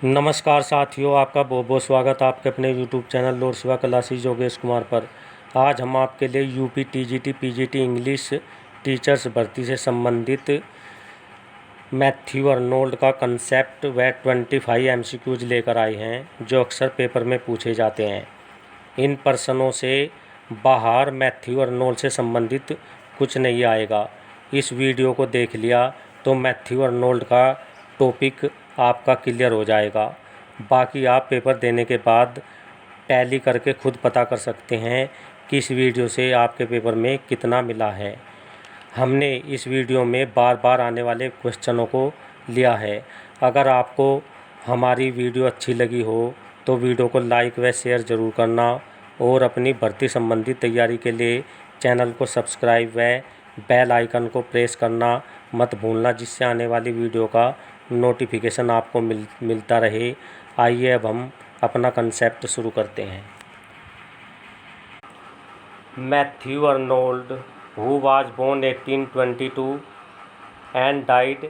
नमस्कार साथियों, आपका बहुत बहुत स्वागत है आपके अपने यूट्यूब चैनल लोक सेवा क्लासेस योगेश कुमार पर। आज हम आपके लिए UP TGT PGT English teachers भर्ती से संबंधित मैथ्यू अर्नोल्ड का कंसेप्ट व 25 एमसीक्यूज लेकर आए हैं जो अक्सर पेपर में पूछे जाते हैं। इन प्रश्नों से बाहर मैथ्यू अर्नोल्ड से संबंधित कुछ नहीं आएगा। इस वीडियो को देख लिया तो मैथ्यू अर्नोल्ड का टॉपिक आपका क्लियर हो जाएगा। बाकी आप पेपर देने के बाद टैली करके खुद पता कर सकते हैं कि इस वीडियो से आपके पेपर में कितना मिला है। हमने इस वीडियो में बार बार आने वाले क्वेश्चनों को लिया है। अगर आपको हमारी वीडियो अच्छी लगी हो तो वीडियो को लाइक व शेयर ज़रूर करना और अपनी भर्ती संबंधी तैयारी के लिए चैनल को सब्सक्राइब व बेल आइकन को प्रेस करना मत भूलना, जिससे आने वाली वीडियो का नोटिफिकेशन आपको मिलता रहे। आइए अब हम अपना कंसेप्ट शुरू करते हैं। Matthew Arnold, who was born 1822 and died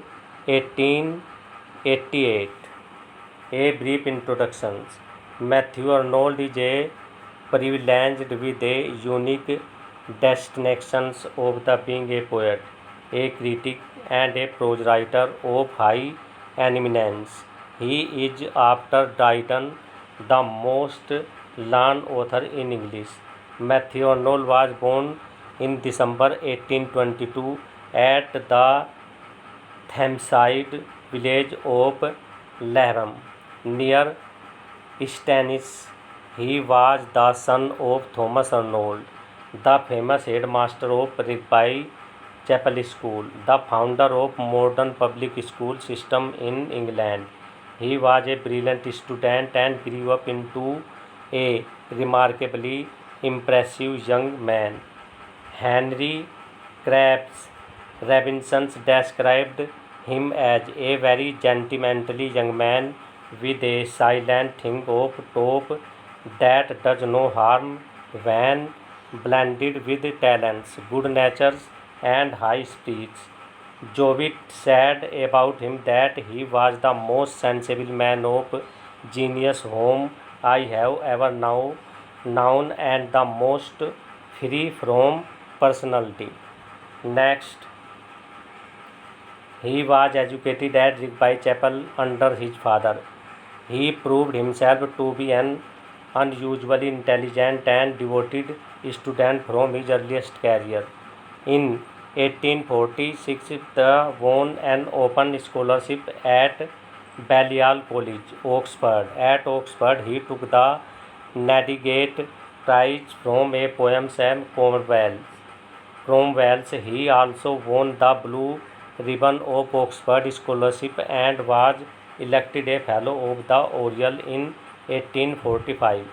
1888. A brief introduction. Matthew Arnold is a privileged with a unique destination of the being a poet, a critic, and a prose writer of high eminence. He is, after Dryden, the most learned author in English. Matthew Arnold was born in December 1822 at the Thameside village of Lahram, near Stennis. He was the son of Thomas Arnold, the famous headmaster of Rigby Chapel School, the founder of modern public school system in England. He was a brilliant student and grew up into a remarkably impressive young man. Henry Crabbs Robinson described him as a very gentlemanly young man with a silent thing of top that does no harm when blended with talents, good nature, and high spirits. Jovit said about him that he was the most sensible man of genius whom I have ever known and the most free from personality. Next, he was educated at Rigby Chapel under his father. He proved himself to be an unusually intelligent and devoted student from his earliest career. In 1846, he won an open scholarship at Balliol College, Oxford. At Oxford, he took the Navigate Prize from a poem Sam Cromwell's. He also won the Blue Ribbon of Oxford Scholarship and was elected a Fellow of the Oriel in 1845.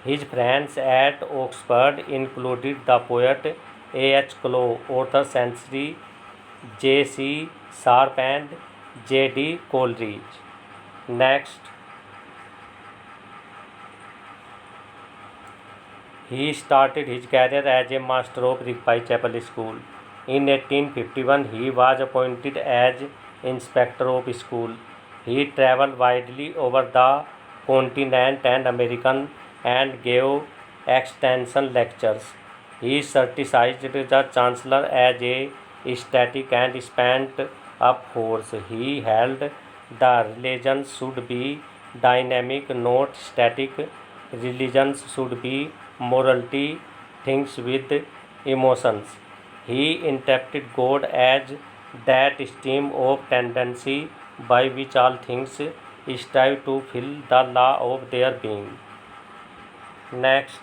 His friends at Oxford included the poet A.H. Clow, Arthur Spencer, J.C. Sharp, and J.D. Coleridge. Next, he started his career as a master of Rigby Chapel School. In 1851, he was appointed as inspector of school. He traveled widely over the continent and American and gave extension lectures. He criticized the chancellor as a static and spent up force. He held the religions should be dynamic, not static. Religions should be morality, things with emotions. He interpreted God as that stream of tendency by which all things strive to fill the law of their being. Next,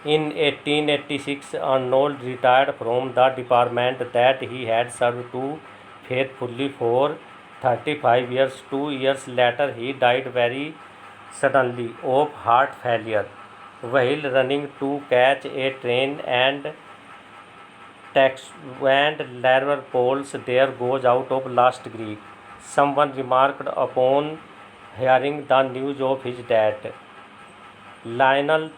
in 1886, Arnold retired from the department that he had served to faithfully for 35 years. 2 years later, he died very suddenly of heart failure while running to catch a train, and Liverpool's "There goes out" of last Greek. Someone remarked upon hearing the news of his death. Lionel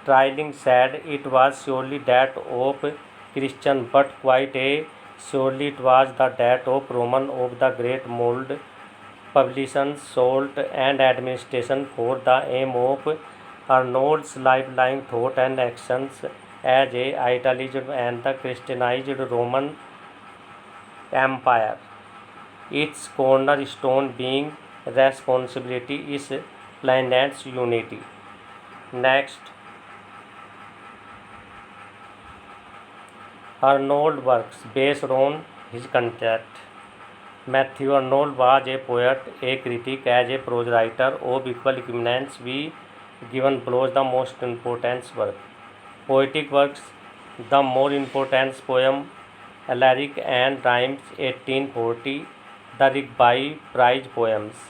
Trilling said it was surely that of Christian, but quite a surely it was the death of Roman of the great mold publications, salt and administration for the aim of Arnold's lifeline thought and actions as a idealized and the Christianized Roman Empire. Its cornerstone being responsibility is planet's unity. Next, Arnold works based on his concept. Matthew Arnold was a poet, a critic, as a prose writer of equal eminence. We given below the most important work. Poetic works: the more important poem, Alaric and Rhymes, 1840, the Rigby Prize Poems.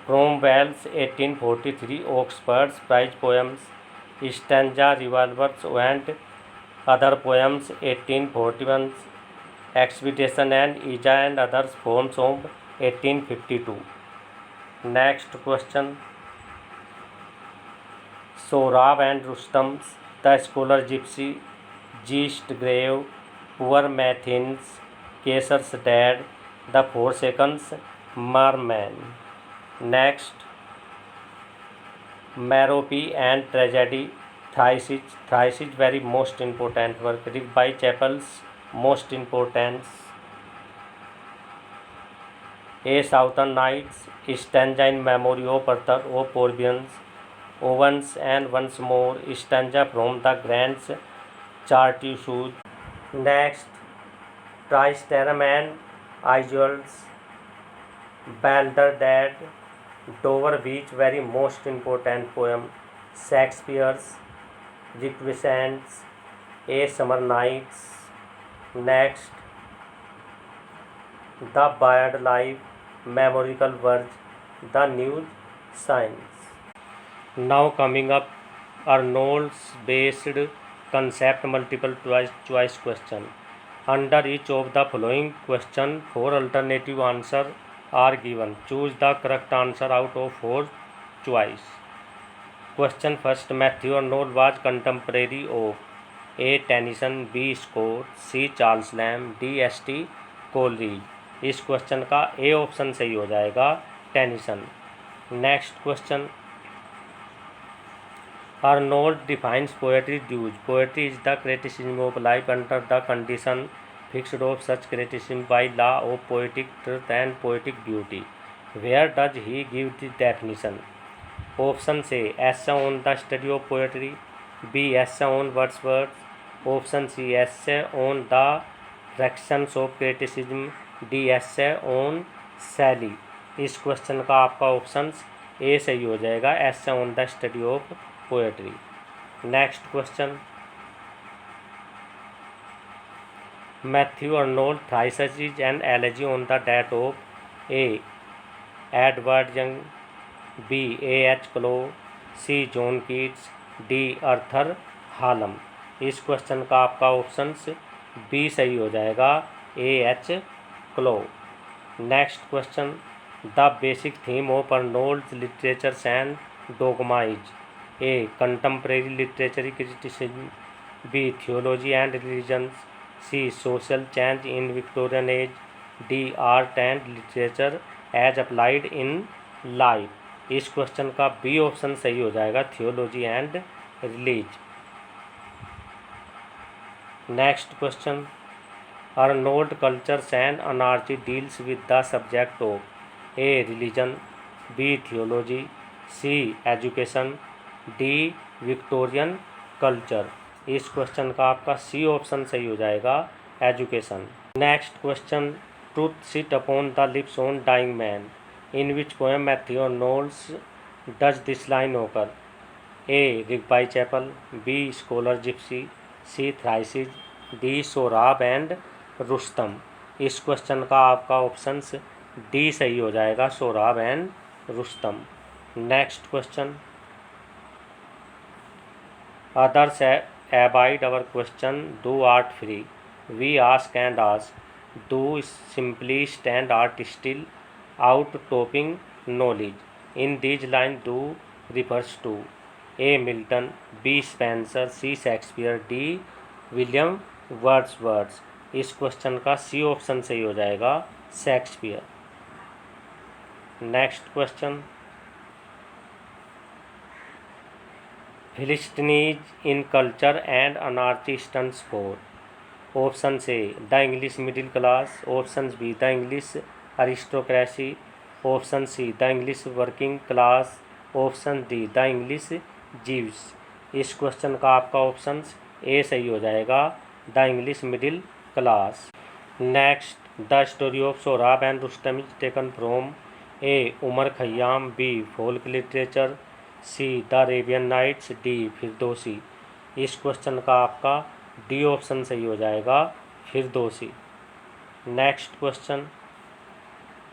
Cromwell's 1843, Oxford's Prize Poems, Stanza Revolvers and Other Poems, 1841, Expedition and Ija and Other Poems of 1852. Next question. Sohrab and Rustam, The Scholar Gypsy, Yeast Grave, Poor Mathins, Caesar's Dad, The Forsaken Merman. Next, Merope and Tragedy, Thrice is very most important work. Rigby Chapel's most important. A Southern Nights, Stanza in memory of Arthur O'Porbians, Owens and once more, Stanza from the Grants Chartreuse. Next, Tristram and Isolde, Balderdad, Dover Beach, very most important poem. Shakespeare's Requesens, A Summer Nights. Next, The Bird Life, Memorial Verge, The New Science. Now coming up, Arnold's based concept multiple choice question. Under each of the following question, 4 alternative answers are given. Choose the correct answer out of 4 choice. Question first. Matthew Arnold was contemporary of A. Tennyson, B. Scott, C. Charles Lamb, D. S.T. Coleridge. इस question का A option सही हो जाएगा, Tennyson. Next question. Arnold defines poetry thus. Poetry is the criticism of life under the condition fixed of such criticism by law of poetic truth and poetic beauty. Where does he give the definition? Option A, essay on the study of poetry. B, essay on Wordsworth. Option C, essay on the fractions of criticism. D, essay on Shelley. इस question का आपका option A सही हो जाएगा, essay on the study of poetry. Next question. Matthew Arnold thrice is an elegy on the death of A. Edward Young, B. A.H. Clow, C. John Keats, D. Arthur Hallam. इस question का आपका option B सही हो जाएगा, A.H. Clow. Next question. The basic theme of Arnold's literature and dogma is A. Contemporary literary criticism, B. Theology and religions, C. Social change in Victorian age, D. Art and literature as applied in life. इस question का B option सही हो जाएगा, theology and release. Next question. Arnold Cultures and Anarchy deals with the subject of A. Religion, B. Theology, C. Education, D. Victorian culture. इस question का आपका C option सही हो जाएगा, education. Next question. Truth sit upon the lips on dying man. In which poem Matthew Arnold does this line occur? A. Rugby Chapel, B. Scholar Gipsy, C. Thyrsis, D. Sohrab and Rustum. इस question का आपका option D सही हो जाएगा, Sohrab and Rustum. Next question. Others abide our question, do art free. We ask and ask, do simply stand art still out topping knowledge. In these lines, do refers to A. Milton, B. Spencer, C. Shakespeare, D. William Wordsworth. इस question का C option सही हो जाएगा, Shakespeare. Next question, Philistines in culture and anarchy stands for. Options A, the English middle class. Options B, the English aristocracy. Option C, the English working class. Option D, the English Jews. इस question का आपका option A सही हो जाएगा, the English middle class. Next, the story of Sohrab and Rustam is taken from A Omar Khayyam, B folk literature, C the Arabian Nights, D Firdausi. इस question का आपका D option सही हो जाएगा, Firdausi. Next question,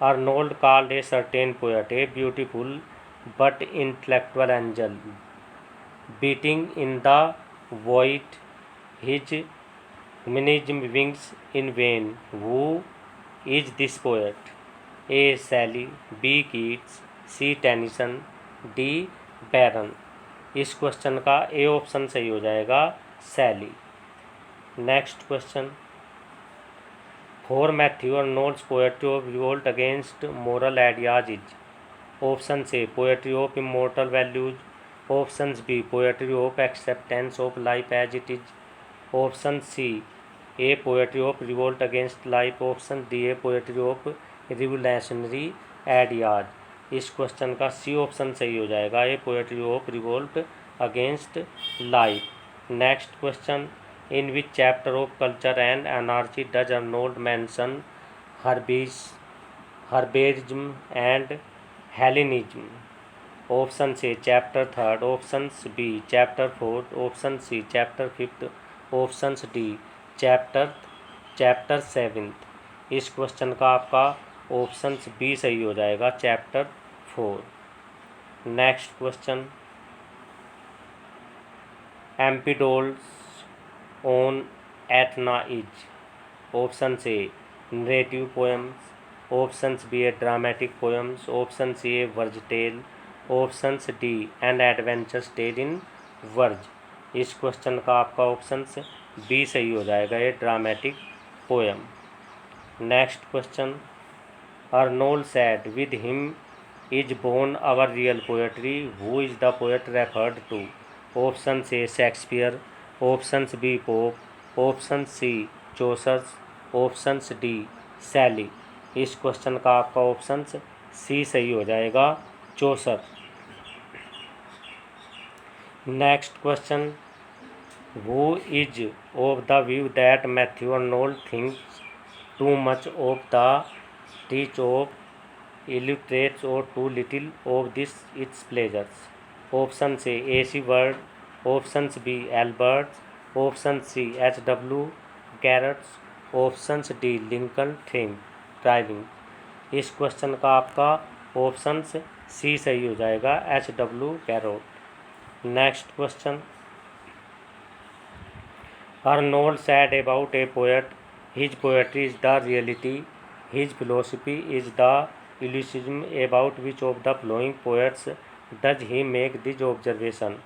Arnold called a certain poet a beautiful but intellectual angel beating in the void his minism wings in vain. Who is this poet? A. Shelley, B. Keats, C. Tennyson, D. Byron। इस question का A option सही हो जाएगा, Shelley. Next question, for Matthew Arnold's poetry of revolt against moral ideas is. Option A poetry of immortal values, options B poetry of acceptance of life as it is, option C a poetry of revolt against life, option D a poetry of revolutionary ideas. इस question का C option सही हो जाएगा, a poetry of revolt against life. Next question, in which chapter of Culture and Anarchy does Arnold mention Hebraism and Hellenism. Option A chapter third, option B chapter fourth, option C chapter fifth, option D chapter seventh. इस question का आपका option B सही हो जाएगा, chapter 4। Next question, Empedocles on Etna is. Option A narrative poems, option B a dramatic poems, option C a verse tale, option D and adventures tale in verse. इस question का आपका option B सही हो जाएगा, ये dramatic poem. Next question, Arnold said with him is born our real poetry, who is the poet referred to. Option A Shakespeare, option B Pope, option C Chaucer's, option D Shelley. इस question का आपका option C सही हो जाएगा, Chaucer. Next question, who is of the view that Matthew Arnold thinks too much of the teach of illiterates or too little of this its pleasures. Option A C word, option B Alberts, option C H.W. Garrod's, option D Lincoln think driving. इस question का आपका option C सही हो जाएगा, H.W. Garrod. Next question, Arnold said about a poet his poetry is the reality, his philosophy is the illusionism, about which of the following poets does he make this observation.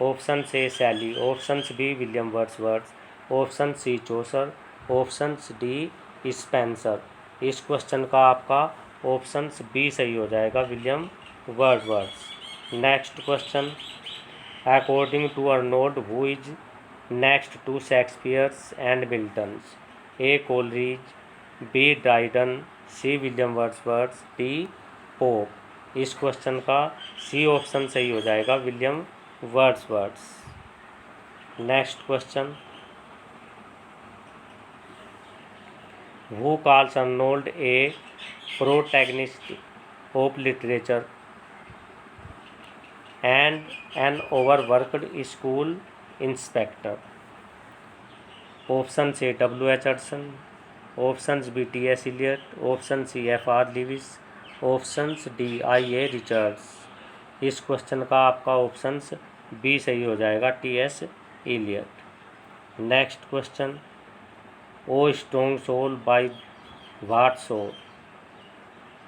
Option A Shelley, option B William Wordsworth, option C Chaucer, option D Spenser. इस question का आपका option B सही हो जाएगा, William Wordsworth. Next question, according to Arnold who is next to Shakespeare's and Milton's. A Coleridge, B Dryden, C William Wordsworth, D Pope. इस question का C option सही हो जाएगा, William Wordsworth. Next question, who calls Arnold a protagonist of literature and an overworked school inspector. Option A W.H. Hudson, option B T.S. Eliot, option C F.R. Leavis, option D I.A. Richards. इस question का आपका option B सही हो जाएगा, T.S. Eliot. Next question, O strong soul by what soul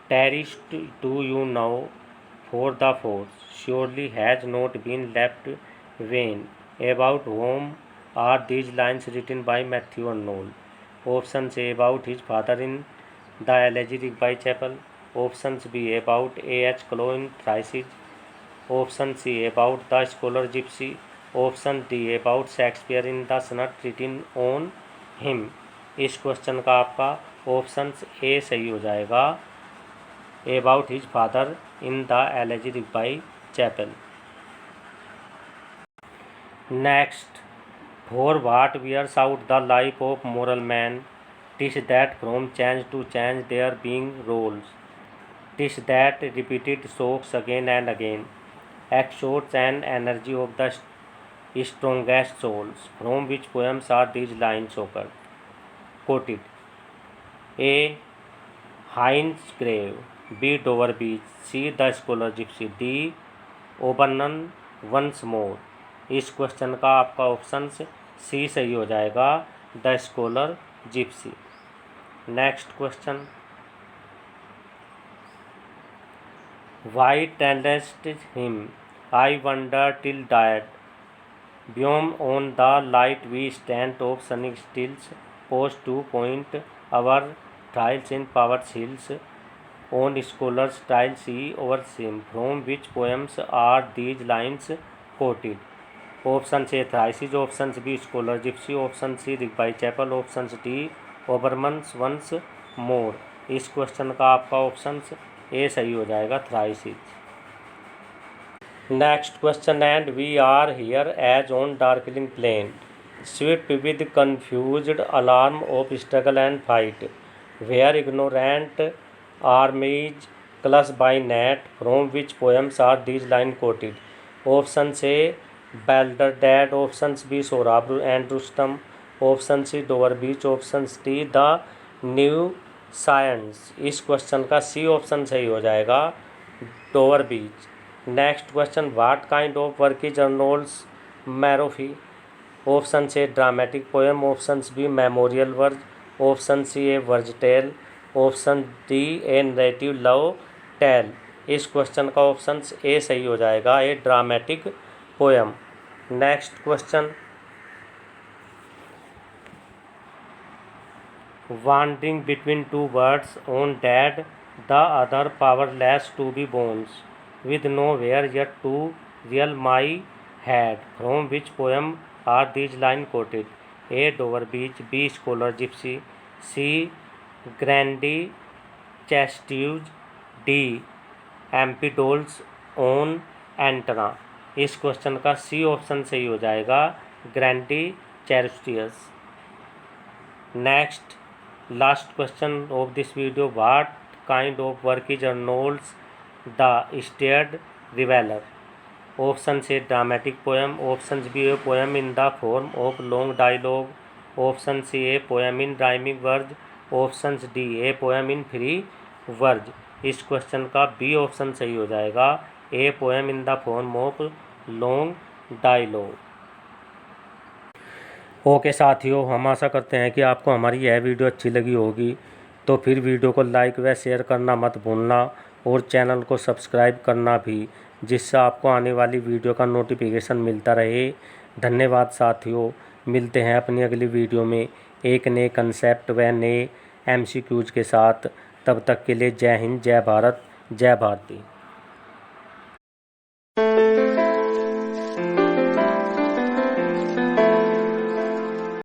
tarriest do you now for the force surely has not been left vain, about whom are these lines written by Matthew Arnold? Option A about his father in the elegiac Whitechapel, option be about A.H. Clo in थ्राइसिस, option see about the scholar gypsy, option D about Shakespeare in the सनट रिटिन on him. इस question का आपका option A सही हो जाएगा, about his father in the elegy by chapel. Next, for watt wears out the life of moral man, टिश that from change to change their being roles, टिश that repeated शोक्स again and again, exhorts and energy of the strongest souls. From which poems are these lines quoted? A. Heine's Grave, B. Dover Beach, C. The Scholar Gypsy, D. Obernon once more। इस question का आपका option C सही हो जाएगा, the scholar Gypsy. Next question, Why tellest him, I wonder till died, beyond on the light we stand of sunny stills, post to point our trials in power's hills, on scholars trial see over sim। From which poems are these lines quoted? Option A Thyrsis, option B scholar gypsy, option C Rugby chapel, option D Obermann once more. इस question का आपका option A सही हो जाएगा, Thyrsis. Next question, and we are here as on darkling plain, swept with confused alarm of struggle and fight, where ignorant armies clash by night. From which poems are these line quoted? Option से Balder Dead, option B Sohrab and Rustum, option C Dover Beach, option D the new science. इस question का C option सही हो जाएगा, Dover Beach. Next question, what kind of work is Arnold's Merope? Option से dramatic poem, option B memorial verse, option C a verse tale, option D a narrative love tale. इस question का option A सही हो जाएगा, a dramatic poem. Next question, wandering between two words on dead, the other powerless to be bones, with nowhere yet to real my head। From which poem are these lines quoted? A. Dover Beach, B. Scholar Gypsy, C. Grandi Chastised, D. Empedocles on Antenna। इस question का C option सही हो जाएगा, Grande Chartreuse. Next, last question of this video, what kind of work is Arnold's the Strayed Reveller? Option से dramatic poem, option B a poem in the form of long dialogue, option C a poem in rhyming verse, option D a poem in free verse. इस question का B option सही हो जाएगा, a poem in the form of long dialogue. Okay साथियों, हम आशा करते हैं कि आपको हमारी यह वीडियो अच्छी लगी होगी, तो फिर वीडियो को लाइक व शेयर करना मत भूलना, और चैनल को सब्सक्राइब करना भी, जिससे आपको आने वाली वीडियो का नोटिफिकेशन मिलता रहे। धन्यवाद साथियों, मिलते हैं अपनी अगली वीडियो में एक नए कंसेप्ट व नए MCQs के साथ। तब तक के लिए जय हिंद, जय भारत, जय भारती।